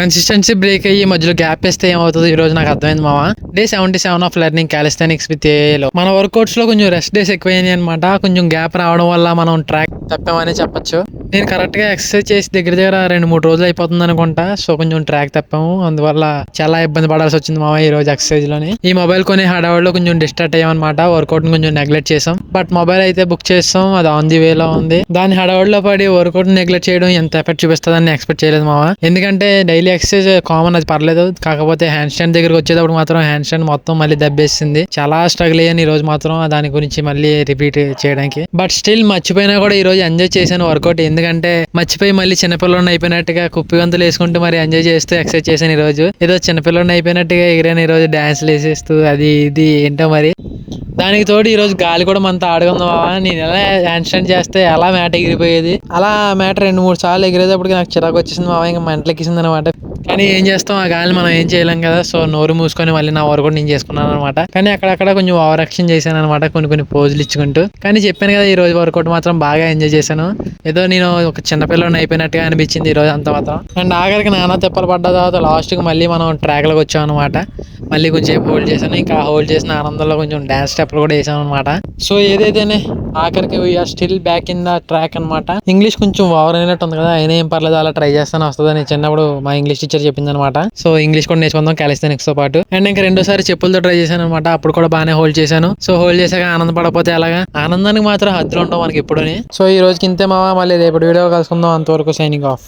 Consistency break అయ్యి మధ్యలో gap ఇస్తే ఏమవుతుంది ఈ రోజు నాకు అర్థమైంది మామ. డే 77 ఆఫ్ లెర్నింగ్ కాలిస్థానిక్స్ విత్ ఏఐలో మన వర్కౌట్స్ లో కొంచెం రెస్ట్ డేస్ ఎక్కువైనాయి అనమాట. కొంచెం గ్యాప్ రావడం వల్ల మనం ట్రాక్ తప్పామని చెప్పొచ్చు. నేను కరెక్ట్ గా ఎక్సర్సైజ్ చేసి దగ్గర 2-3 రోజులు అయిపోతుంది అనుకుంటా. సో కొంచెం ట్రాక్ తప్పాము, అందువల్ల చాలా ఇబ్బంది పడాల్సి వచ్చింది మామ ఈ రోజు ఎక్సర్సైజ్ లోని. ఈ మొబైల్ కొనే హడావుడిలో కొంచెం డిస్ట్రాక్ట్ అయ్యామన్నమాట. వర్కౌట్ ని కొంచెం నెగ్లెక్ట్ చేసాం. బట్ మొబైల్ అయితే బుక్ చేస్తాం, అది ఆన్ ది వేలో ఉంది. దాని హడావుడిలో పడి వర్కౌట్ నెగ్లెక్ట్ చేయడం ఎంత ఎఫెక్ట్ చూపిస్తుందని ఎక్స్పెక్ట్ చేయలేదు మామ. ఎందుకంటే డైలీ ఎక్సర్సైజ్ కామన్, అది పర్లేదు. కాకపోతే హ్యాండ్ స్టాండ్ దగ్గరకు వచ్చేటప్పుడు మాత్రం హ్యాండ్ స్టాండ్ మొత్తం మళ్ళీ దెబ్బేసింది. చాలా స్ట్రగుల్ అయ్యాను ఈ రోజు మాత్రం దాని గురించి మళ్ళీ రిపీట్ చేయడానికి. బట్ స్టిల్ మర్చిపోయినా కూడా ఈ రోజు ఎంజాయ్ చేశాను వర్కౌట్. ఎందుకంటే మర్చిపోయి మళ్ళీ చిన్నపిల్లని అయిపోయినట్టుగా కుప్పి గంతులు వేసుకుంటూ మరి ఎంజాయ్ చేస్తూ ఎక్సర్సైజ్ చేశాను ఈ రోజు. ఏదో చిన్నపిల్లని అయిపోయినట్టుగా ఎగిరాను ఈ రోజు, డాన్స్లు వేసేస్తూ అది ఇది ఏంటో మరి. దానికి తోడు ఈ రోజు గాలి కూడా మనతో ఆడుకుందాం బావా. నేను ఎలా హ్యాండ్ స్టాండ్ చేస్తే ఎలా మ్యాట్ ఎగిరిపోయేది, అలా మ్యాట్ 2-3 సార్లు ఎగిరేటప్పటికి నాకు చిరాకు వచ్చేసింది మావా. ఇంకా మెంటలెక్కిసింది అనమాట. కానీ ఏం చేస్తాం, ఆ గాలి మనం ఏం చేయలేం కదా. సో నోరు మూసుకొని మళ్ళీ నా వర్కౌట్ నేను చేసుకున్నాను అనమాట. కానీ అక్కడక్కడ కొంచెం ఓవర్ యాక్షన్ చేశాను అనమాట, కొన్ని పోజులు ఇచ్చుకుంటూ. కానీ చెప్పాను కదా ఈ రోజు వర్కౌట్ మాత్రం బాగా ఎంజాయ్ చేశాను. ఏదో నేను ఒక చిన్నపిల్లని అయిపోయినట్టుగా అనిపించింది ఈ రోజు అంతా మాత్రం. అండ్ ఆఖరికి నానా తిప్పలు పడ్డ తర్వాత లాస్ట్ కి మళ్ళీ మనం ట్రాక్ లోకి వచ్చాం అనమాట. మళ్ళీ కొంచెం హోల్డ్ చేశాను. ఇంకా హోల్డ్ చేసిన ఆనందంలో కొంచెం డాన్స్ స్టెప్లు కూడా వేసాం అనమాట. సో ఏదైతేనే ఆఖరికి we are still back in the track అనమాట. ఇంగ్లీష్ కొంచెం ఓవర్ అయినట్టు ఉంది కదా, అయినా ఏం పర్లేదు, అలా ట్రై చేస్తాను వస్తుందని చిన్నప్పుడు మా ఇంగ్లీష్ టీచర్ చెప్పింది అనమాట. సో ఇంగ్లీష్ కూడా నేర్చుకుందాం కాలిస్థానిక్స్ తో పాటు. అండ్ ఇంకా 2వ సారి చెప్పులతో ట్రై చేశాను అనమాట. అప్పుడు కూడా బాగానే హోల్డ్ చేశాను. సో హోల్డ్ చేశాక ఆనందపడకపోతే ఎలాగా, ఆనందానికి మాత్రం హద్దులు ఉండవు మనకి ఎప్పుడుని. సో ఈ రోజుకి ఇంతే మావా, మళ్ళీ రేపటి వీడియో కలుసుకుందాం. అంతవరకు సైనింగ్ ఆఫ్.